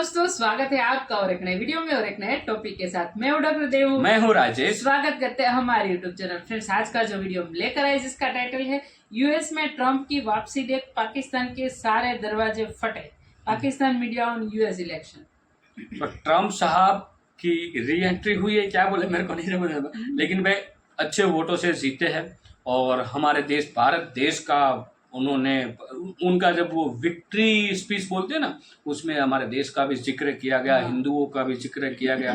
दोस्तों, स्वागत है आपका और एक नए वीडियो में और एक नए टॉपिक के साथ। मैं हूं डॉक्टर देव, मैं हूं राजेश। स्वागत करते हैं हमारे यूट्यूब चैनल। फ्रेंड्स, आज का जो वीडियो हम लेकर आए जिसका टाइटल है यूएस में ट्रंप की वापसी देख पाकिस्तान के सारे दरवाजे फटे, Pakistan media on US election. तो ट्रंप साहब की री एंट्री हुई है, क्या बोले मेरे को नहीं समझ में, लेकिन वे अच्छे वोटों से जीते हैं और हमारे देश भारत देश का उन्होंने उनका जब वो विक्ट्री स्पीच बोलते हैं ना, उसमें हमारे देश का भी जिक्र किया गया, हिंदुओं का भी जिक्र किया गया।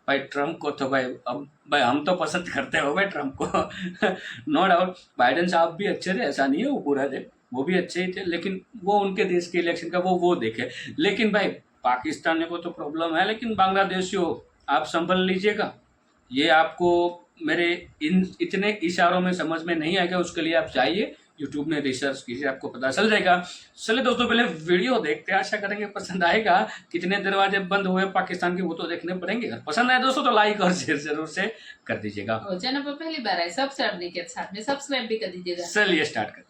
भाई ट्रंप को तो भाई हम तो पसंद करते हो भाई ट्रंप को नो डाउट। बाइडेन साहब भी अच्छे थे, ऐसा नहीं है, वो बुरा थे, वो भी अच्छे ही थे, लेकिन वो उनके देश के इलेक्शन का वो देखे। लेकिन भाई पाकिस्तान को तो प्रॉब्लम है, लेकिन बांग्लादेशियों आप संभल लीजिएगा। ये आपको मेरे इतने इशारों में समझ में नहीं आएगा, उसके लिए आप जाइए यूट्यूब में रिसर्च कीजिए, आपको पता चल जाएगा। चलिए दोस्तों, पहले वीडियो देखते हैं, आशा करेंगे पसंद आएगा। कितने दरवाजे बंद हुए पाकिस्तान के वो तो देखने पड़ेंगे। अगर पसंद आए दोस्तों तो लाइक और शेयर जरूर से कर दीजिएगा। और चैनल पर पहली बार आए सब्सक्राइब नहीं किया, साथ में सब्सक्राइब भी कर दीजिएगा। चलिए स्टार्ट करते हैं।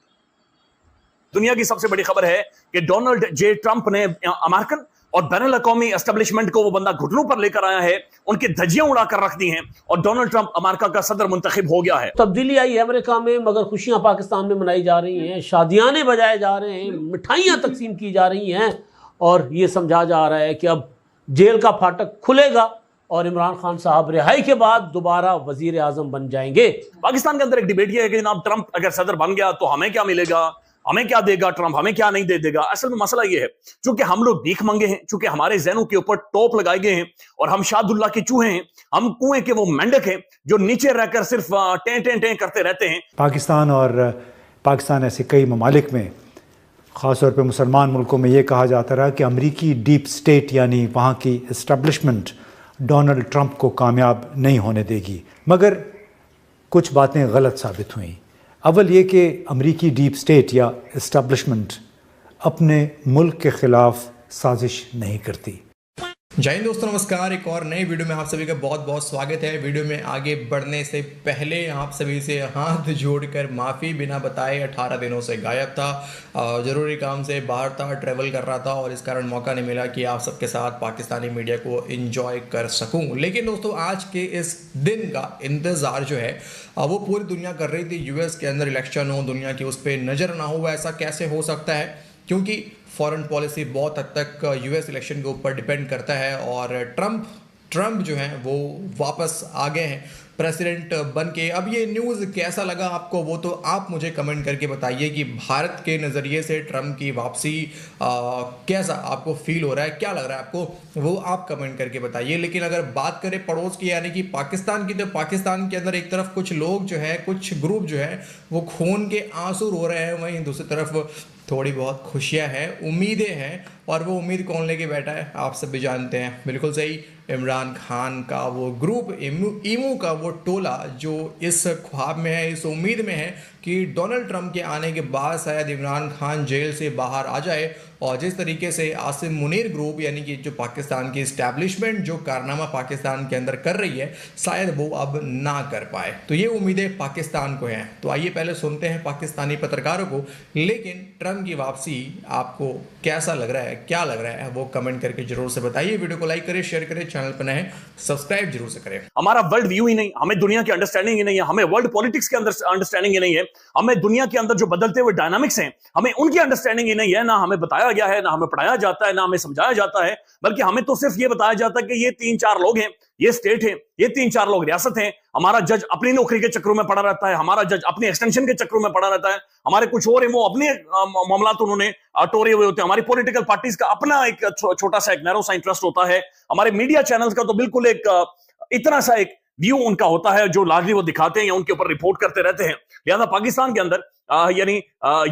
दुनिया की सबसे बड़ी खबर है कि डोनाल्ड जे ट्रंप ने अमेरिकन और बैनुल अक़वामी एस्टेब्लिशमेंट को वो बंदा घुटनों पर लेकर आया है, उनकी धज्जियां उड़ाकर रख दी हैं और डोनाल्ड ट्रंप अमेरिका का सदर मुंतखब हो गया है। तब्दीली आई है अमेरिका में, मगर खुशियां पाकिस्तान में मनाई जा रही हैं, शादियाने बजाए जा रहे हैं, मिठाइयां तकसीम की जा रही हैं और ये समझा जा रहा है कि अब जेल का फाटक खुलेगा और इमरान खान साहब रिहाई के बाद दोबारा वजीर आजम बन जाएंगे। पाकिस्तान के अंदर एक डिबेट ये है कि जनाब ट्रंप अगर सदर बन गया तो हमें क्या मिलेगा, हमें क्या देगा ट्रंप, हमें क्या नहीं दे देगा। असल में मसला ये है, चूंकि हम लोग भीख मंगे हैं, चूंकि हमारे जहनों के ऊपर टोप लगाए गए हैं और हम शाहदुल्ला के चूहे हैं, हम कुएं के वो मेंढक हैं जो नीचे रहकर सिर्फ टें टें टें करते रहते हैं। पाकिस्तान ऐसे कई ममालिक में, ख़ासतौर पर मुसलमान मुल्कों में ये कहा जाता रहा कि अमरीकी डीप स्टेट यानी वहाँ की इस्टेब्लिशमेंट डोनाल्ड ट्रंप को कामयाब नहीं होने देगी, मगर कुछ बातें गलत साबित हुई। अव्वल ये कि अमरीकी डीप स्टेट या इस्टेब्लिशमेंट अपने मुल्क के ख़िलाफ़ साजिश नहीं करती। जय हिंद दोस्तों, नमस्कार। एक और नए वीडियो में आप सभी का बहुत बहुत स्वागत है। वीडियो में आगे बढ़ने से पहले आप सभी से हाथ जोड़कर माफ़ी, बिना बताए 18 दिनों से गायब था, ज़रूरी काम से बाहर था, ट्रैवल कर रहा था और इस कारण मौका नहीं मिला कि आप सबके साथ पाकिस्तानी मीडिया को एंजॉय कर सकूं। लेकिन दोस्तों, आज के इस दिन का इंतज़ार जो है वो पूरी दुनिया कर रही थी। यूएस के अंदर इलेक्शन हो, दुनिया की उस पर नज़र ना हो, ऐसा कैसे हो सकता है? क्योंकि फॉरेन पॉलिसी बहुत हद तक यूएस इलेक्शन के ऊपर डिपेंड करता है और ट्रंप जो हैं वो वापस आ गए हैं प्रेसिडेंट बन के। अब ये न्यूज़ कैसा लगा आपको, वो तो आप मुझे कमेंट करके बताइए कि भारत के नज़रिए से ट्रंप की वापसी कैसा आपको फील हो रहा है, क्या लग रहा है आपको, वो आप कमेंट करके बताइए। लेकिन अगर बात करें पड़ोस की यानी कि पाकिस्तान की, तो पाकिस्तान के अंदर एक तरफ कुछ लोग जो है, कुछ ग्रुप जो है वो खून के आंसू रो रहे हैं, वहीं दूसरी तरफ थोड़ी बहुत खुशियां हैं, उम्मीदें हैं। और वो उम्मीद कौन लेके बैठा है आप सब भी जानते हैं, बिल्कुल सही, इमरान खान का वो ग्रुप, ईमू का वो टोला जो इस ख्वाब में है, इस उम्मीद में है कि डोनाल्ड ट्रंप के आने के बाद शायद इमरान खान जेल से बाहर आ जाए और जिस तरीके से आसिम मुनीर ग्रुप यानी कि जो पाकिस्तान की इस्टेब्लिशमेंट जो कारनामा पाकिस्तान के अंदर कर रही है, शायद वो अब ना कर पाए। तो ये उम्मीदें पाकिस्तान को हैं। तो आइए पहले सुनते हैं पाकिस्तानी पत्रकारों को। लेकिन ट्रंप की वापसी आपको कैसा लग रहा है, क्या लग रहा है, वो कमेंट करके जरूर से बताइए। वीडियो को लाइक करें, शेयर करें, चैनल पर नए सब्सक्राइब जरूर से करें। हमारा वर्ल्ड व्यू ही नहीं, हमें दुनिया की अंडरस्टैंडिंग ही नहीं है, हमें वर्ल्ड पॉलिटिक्स के अंदर अंडरस्टैंडिंग ही नहीं है, हमें दुनिया के अंदर जो बदलते हुए डायनामिक्स हैं हमें उनकी अंडरस्टैंडिंग ही नहीं है। ना हमें बताया गया है, ना हमें पढ़ाया जाता है, ना हमें समझाया जाता है, बल्कि हमें तो सिर्फ ये बताया जाता है कि ये 3-4 लोग हैं, ये स्टेट है, ये 3-4 लोग रियासत हैं। हमारा जज अपनी नौकरी के चक्रों में पड़ा रहता है, हमारा जज अपनी एक्सटेंशन के चक्रों में पड़ा रहता है, हमारे कुछ और है वो अपने मामला तो उन्होंने टोरे हुए होते हैं। हमारी पॉलिटिकल पार्टीज का अपना एक छोटा सा, एक नैरो सा इंटरेस्ट होता है। हमारे मीडिया चैनल्स का तो बिल्कुल एक इतना सा एक व्यू उनका होता है जो लार्जली वो दिखाते हैं या उनके ऊपर रिपोर्ट करते रहते हैं। लिहाजा पाकिस्तान के अंदर यानी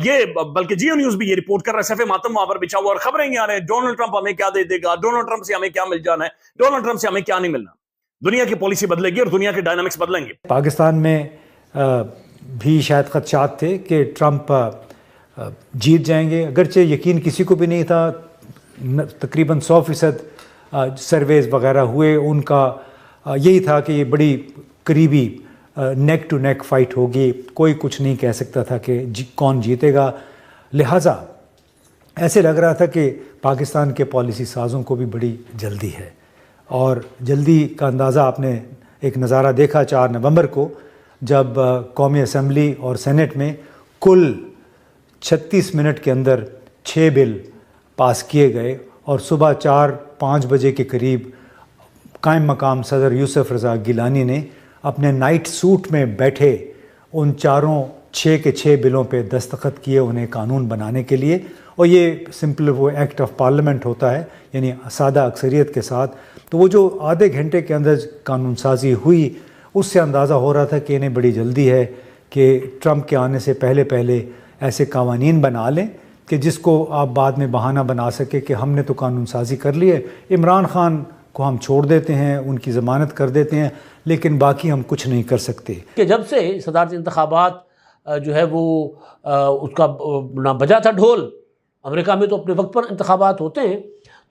ये बल्कि जियो न्यूज भी ये रिपोर्ट कर रहा है, सफे मातम वहां पर बिछा हुआ और खबरें आ रहे हैं, डोनाल्ड ट्रंप हमें क्या दे देगा, डोनाल्ड ट्रंप से हमें क्या मिल जाना है, डोनाल्ड ट्रंप से हमें क्या नहीं मिलना। दुनिया की पॉलिसी बदलेगी और दुनिया के डायनामिक्स बदलेंगे। पाकिस्तान में भी शायद खदशात थे कि ट्रंप जीत जाएंगे, अगरचे यकीन किसी को भी नहीं था। तकरीबन 100% सर्वेज वगैरह हुए, उनका यही था कि ये बड़ी करीबी नेक टू नेक फाइट होगी, कोई कुछ नहीं कह सकता था कि कौन जीतेगा। लिहाजा ऐसे लग रहा था कि पाकिस्तान के पॉलिसी साज़ों को भी बड़ी जल्दी है, और जल्दी का अंदाज़ा आपने एक नज़ारा देखा 4 नवंबर को, जब कौमी असम्बली और सेनेट में कुल 36 मिनट के अंदर 6 बिल पास किए गए, और सुबह 4-5 बजे के करीब कायम मकाम सदर यूसुफ रज़ा गिलानी ने अपने नाइट सूट में बैठे उन 6 के 6 बिलों पे दस्तखत किए उन्हें कानून बनाने के लिए। और ये सिंपल वो एक्ट ऑफ पार्लियामेंट होता है, यानी सादा अक्सरियत के साथ। तो वो जो आधे घंटे के अंदर कानून साजी हुई, उससे अंदाज़ा हो रहा था कि इन्हें बड़ी जल्दी है कि ट्रंप के आने से पहले पहले ऐसे कानून बना लें कि जिसको आप बाद में बहाना बना सके कि हमने तो कानून साजी कर ली है, इमरान खान को हम छोड़ देते हैं, उनकी ज़मानत कर देते हैं, लेकिन बाकी हम कुछ नहीं कर सकते। कि जब से सदारती इंतखाबात जो है वो उसका ना बजा था ढोल, अमेरिका में तो अपने वक्त पर इंतखाबात होते हैं,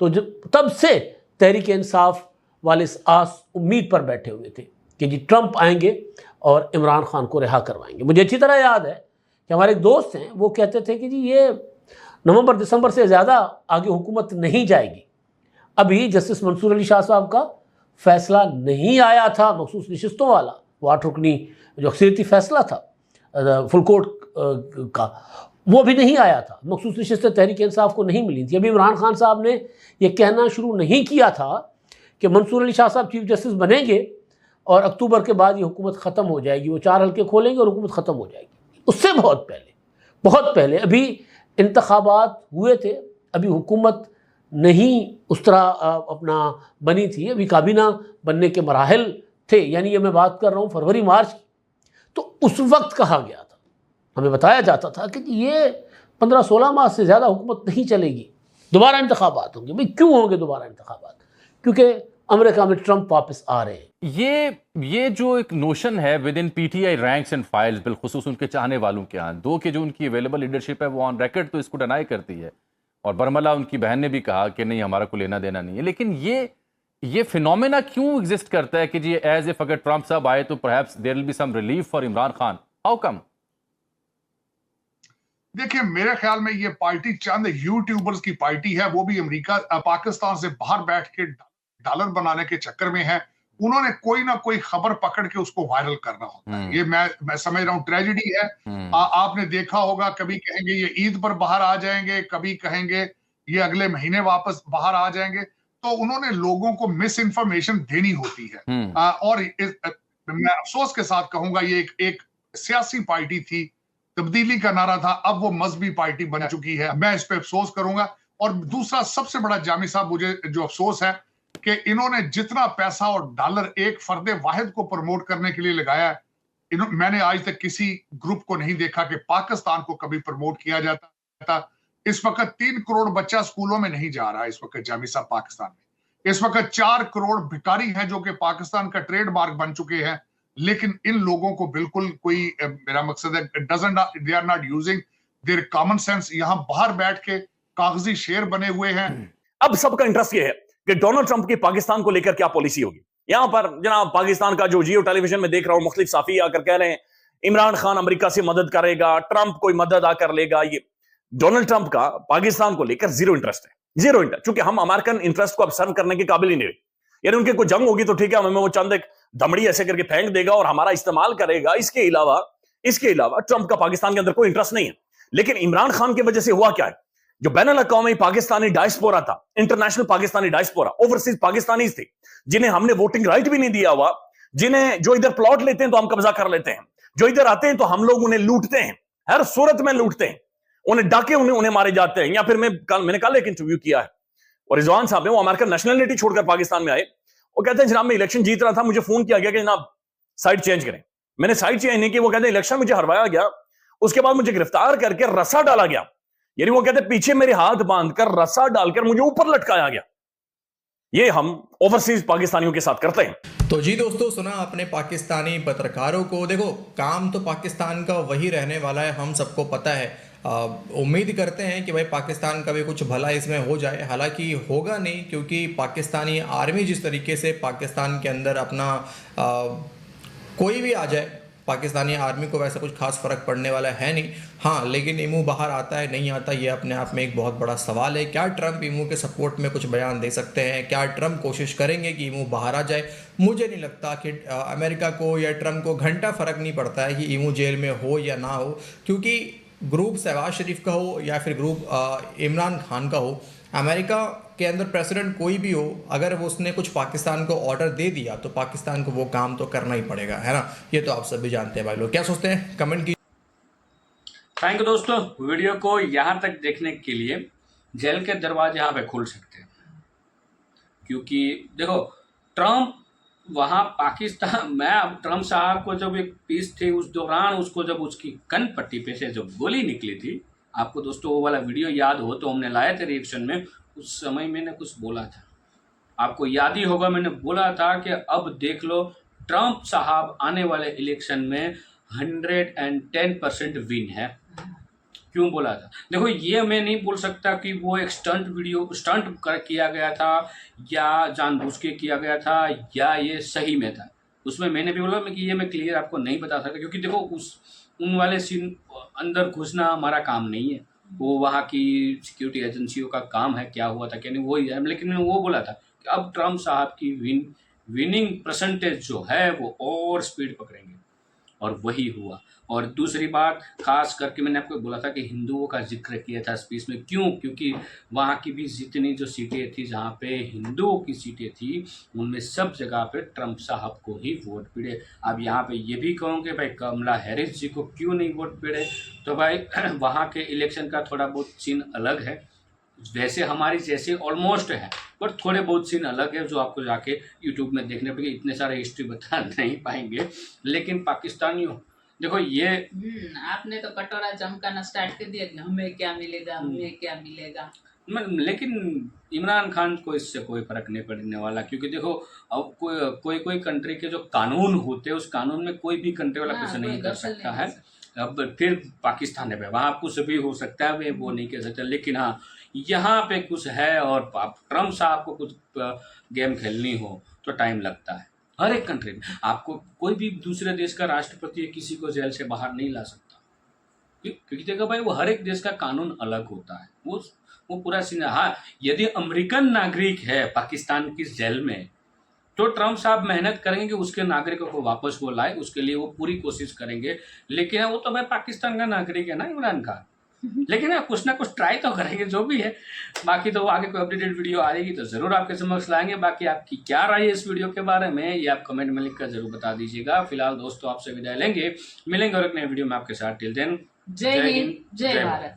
तो तब से तहरीक इंसाफ वाले इस आस उम्मीद पर बैठे हुए थे कि जी ट्रंप आएंगे और इमरान खान को रिहा करवाएंगे। मुझे अच्छी तरह याद है कि हमारे एक दोस्त हैं, वो कहते थे कि जी ये नवंबर दिसंबर से ज़्यादा आगे हुकूमत नहीं जाएगी। अभी जस्टिस मंसूर अली शाह साहब का फैसला नहीं आया था मखसूस नशिस्तों वाला, वो 8 रुकनी जो अक्सरियती फैसला था फुल कोर्ट का, वो भी नहीं आया था। मखसूस नशिस्तें तहरीक इंसाफ को नहीं मिली थी। अभी इमरान खान साहब ने यह कहना शुरू नहीं किया था कि मंसूर अली शाह साहब चीफ जस्टिस बनेंगे और अक्टूबर के बाद ये हुकूमत ख़त्म हो जाएगी, वो 4 हल्के खोलेंगे और हुकूमत ख़त्म हो जाएगी। उससे बहुत पहले अभी इंतखाबात हुए थे, अभी हुकूमत नहीं उस तरह अपना बनी थी, अभी काबीना बनने के मराहल थे, यानी ये मैं बात कर रहा हूँ फरवरी मार्च की। तो उस वक्त कहा गया था, हमें बताया जाता था कि ये 15-16 माह से ज़्यादा हुकूमत नहीं चलेगी, दोबारा इंतखाबात होंगे। भाई क्यों होंगे दोबारा इंतखाबात? क्योंकि अमेरिका में ट्रंप वापस आ रहे हैं। ये जो एक नोशन है within PTI ranks and files, बिलखुसूस उनके चाहने वालों के यहाँ, दो कि जो उनकी अवेलेबल लीडरशिप है वो ऑन रिकॉर्ड तो इसको डिनाई करती है, और बरमला उनकी बहन ने भी कहा कि नहीं हमारा को लेना देना नहीं है। लेकिन ये फिनोमेना क्यों एग्जिस्ट करता है कि जी एज इफ अगर ट्रंप साहब आए तो perhaps there will be some relief for Imran Khan? How come? देखिए, मेरे ख्याल में ये पार्टी चंद यूट्यूबर्स की पार्टी है, वो भी अमेरिका पाकिस्तान से बाहर बैठ के डॉलर बनाने के चक्कर में है। उन्होंने कोई ना कोई खबर पकड़ के उसको वायरल करना होता है। ये मैं समझ रहा हूँ ट्रेजेडी है। आपने देखा होगा, कभी कहेंगे ये ईद पर बाहर आ जाएंगे, कभी कहेंगे ये अगले महीने वापस बाहर आ जाएंगे। तो उन्होंने लोगों को मिस इन्फॉर्मेशन देनी होती है। और मैं अफसोस के साथ कहूंगा ये एक सियासी पार्टी थी, तब्दीली का नारा था, अब वो मजहबी पार्टी बन चुकी है। मैं इस पे अफसोस करूंगा। और दूसरा सबसे बड़ा जामी साहब मुझे जो अफसोस है कि इन्होंने जितना पैसा और डॉलर एक फर्दे वाहिद को प्रमोट करने के लिए लगाया है, मैंने आज तक किसी ग्रुप को नहीं देखा कि पाकिस्तान को कभी प्रमोट किया जाता था। इस वक्त 3 करोड़ बच्चा स्कूलों में नहीं जा रहा है। इस वक्त जामी साहब पाकिस्तान में इस वक्त 4 करोड़ भिखारी हैं जो कि पाकिस्तान का ट्रेडमार्क बन चुके हैं। लेकिन इन लोगों को बिल्कुल कोई, मेरा मकसद है, they are not using their common sense. यहां बाहर बैठ के कागजी शेर बने हुए हैं। अब सबका इंटरेस्ट ये है कि डोनाल्ड ट्रंप की पाकिस्तान को लेकर क्या पॉलिसी होगी। यहां पर जनाब पाकिस्तान का जो जियो टेलीविजन में देख रहा हूं, मुख्तलिफ साफी आकर कह रहे हैं इमरान खान अमेरिका से मदद करेगा, ट्रंप कोई मदद आकर लेगा। ये डोनाल्ड ट्रंप का पाकिस्तान को लेकर जीरो इंटरेस्ट है, जीरो इंटरेस्ट, क्योंकि हम अमेरिकन इंटरेस्ट को अब सर्व करने के काबिल ही नहीं रहे। यानी उनके कोई जंग होगी तो ठीक है, हमें वो चंद एक दमड़ी ऐसे करके फेंक देगा और हमारा इस्तेमाल करेगा। इसके अलावा ट्रंप का पाकिस्तान के अंदर कोई इंटरेस्ट नहीं है। लेकिन इमरान खान की वजह से हुआ क्या है, जो बैनुल अक़वामी पाकिस्तानी डायस्पोरा था, international Pakistani diaspora, overseas Pakistani थे, जिन्हें हमने वोटिंग राइट भी नहीं दिया हुआ, जिन्हें जो इधर प्लॉट लेते हैं तो हम कब्जा कर लेते हैं, जो इधर आते हैं तो हम लोग उन्हें लूटते हैं, हर सूरत में लूटते हैं, उन्हें डाके उन्हें मारे जाते हैं। या फिर मैंने कल एक इंटरव्यू किया है और रिजवान साहब ने, वो अमेरिकन नेशनलिटी छोड़कर पाकिस्तान में आए, वो कहते हैं जनाब मैं इलेक्शन जीत रहा था, मुझे फोन किया गया कि जनाब साइड चेंज करें। मैंने साइड चेंज नहीं की। वो कहते हैं इलेक्शन मुझे हरवाया गया, उसके बाद मुझे गिरफ्तार करके रस्सा डाला गया। यानी वो कहते हैं पीछे मेरे हाथ बांधकर रस्सा डालकर मुझे ऊपर लटकाया गया। ये हम ओवरसीज पाकिस्तानियों के साथ करते हैं। तो जी दोस्तों, सुना अपने पाकिस्तानी पत्रकारों को। देखो, काम तो पाकिस्तान का वही रहने वाला है, हम सबको पता है। उम्मीद करते हैं कि भाई पाकिस्तान का भी कुछ भला इसमें हो जाए। हालांकि होगा नहीं, क्योंकि पाकिस्तानी आर्मी जिस तरीके से पाकिस्तान के अंदर अपना कोई भी आ जाए पाकिस्तानी आर्मी को वैसा कुछ खास फ़र्क पड़ने वाला है नहीं। हाँ, लेकिन ईमू बाहर आता है नहीं आता, ये अपने आप में एक बहुत बड़ा सवाल है। क्या ट्रंप ईमू के सपोर्ट में कुछ बयान दे सकते हैं? क्या ट्रंप कोशिश करेंगे कि ईमू बाहर आ जाए? मुझे नहीं लगता कि अमेरिका को या ट्रंप को घंटा फ़र्क नहीं पड़ता है कि ईमू जेल में हो या ना हो, क्योंकि ग्रुप शहबाज शरीफ का हो या फिर ग्रुप इमरान खान का हो, अमेरिका के अंदर प्रेसिडेंट कोई भी हो, अगर वो उसने कुछ पाकिस्तान को ऑर्डर दे दिया तो पाकिस्तान को वो काम तो करना ही पड़ेगा, है ना। ये तो आप सब भी जानते हैं भाई लोग। क्या सोचते हैं कमेंट की। थैंक यू दोस्तों, वीडियो को यहाँ तक देखने के लिए। जेल के दरवाजे यहाँ पे खुल सकते हैं, क्योंकि देखो ट्रंप वहाँ पाकिस्तान में, अब ट्रंप साहब को जब एक पीस थी उस दौरान उसको जब उसकी कन पट्टी पे से जब गोली निकली थी, आपको दोस्तों वो वाला वीडियो याद हो तो हमने लाए थे रिएक्शन में, उस समय मैंने कुछ बोला था, आपको याद ही होगा, मैंने बोला था कि अब देख लो ट्रंप साहब आने वाले इलेक्शन में 110% विन है। क्यों बोला था? देखो ये मैं नहीं बोल सकता कि वो एक स्टंट किया गया था या जानबूझ के किया गया था या ये सही में था। उसमें मैंने भी बोला कि ये मैं क्लियर आपको नहीं बता सकता, क्योंकि देखो उन वाले सीन अंदर घुसना हमारा काम नहीं है, वो वहाँ की सिक्योरिटी एजेंसियों का काम है, क्या हुआ था क्या नहीं वही है। लेकिन मैंने वो बोला था कि अब ट्रंप साहब की विनिंग परसेंटेज जो है वो और स्पीड पकड़ेंगे, और वही हुआ। और दूसरी बात खास करके मैंने आपको बोला था कि हिंदुओं का जिक्र किया था स्पीच में, क्यों? क्योंकि वहाँ की भी जितनी जो सीटें थी जहाँ पे हिंदुओं की सीटें थी उनमें सब जगह पे ट्रंप साहब को ही वोट पड़े। अब यहाँ पे ये भी कहूँगे भाई कमला हैरिस जी को क्यों नहीं वोट पड़े, तो भाई वहाँ के इलेक्शन का थोड़ा बहुत सीन अलग है, वैसे हमारी जैसे ऑलमोस्ट है, पर थोड़े बहुत सीन अलग है जो आपको जाके यूट्यूब में देखने पड़ेंगे, इतने सारे हिस्ट्री बता नहीं पाएंगे। लेकिन पाकिस्तानियों देखो ये आपने तो कटोरा चमकाना स्टार्ट कर दिया कि हमें क्या मिलेगा, हमें क्या मिलेगा। लेकिन इमरान खान को इससे कोई फर्क नहीं पड़ने वाला, क्योंकि देखो अब कोई कंट्री के जो कानून होते हैं उस कानून में कोई भी कंट्री वाला कुछ नहीं कर सकता है। अब फिर पाकिस्तान है वहाँ कुछ भी हो सकता है, वे वो नहीं कह सकते। लेकिन हाँ यहाँ पे कुछ है, और ट्रंप साहब को कुछ गेम खेलनी हो तो टाइम लगता है। हर एक कंट्री में आपको कोई भी दूसरे देश का राष्ट्रपति किसी को जेल से बाहर नहीं ला सकता, क्योंकि देखो भाई वो हर एक देश का कानून अलग होता है, वो पूरा सीन। हाँ, यदि अमेरिकन नागरिक है पाकिस्तान की जेल में तो ट्रंप साहब मेहनत करेंगे कि उसके नागरिकों को वापस वो लाए, उसके लिए वो पूरी कोशिश करेंगे। लेकिन वो तो भाई पाकिस्तान का नागरिक है ना इमरान खान, लेकिन कुछ ना कुछ ट्राई तो करेंगे जो भी है। बाकी तो आगे कोई अपडेटेड वीडियो आएगी तो जरूर आपके समक्ष लाएंगे। बाकी आपकी क्या राय है इस वीडियो के बारे में ये आप कमेंट में लिखकर जरूर बता दीजिएगा। फिलहाल दोस्तों आपसे विदाई लेंगे, मिलेंगे और एक नए वीडियो में आपके साथ। टिल देन जय हिंद, जय भारत।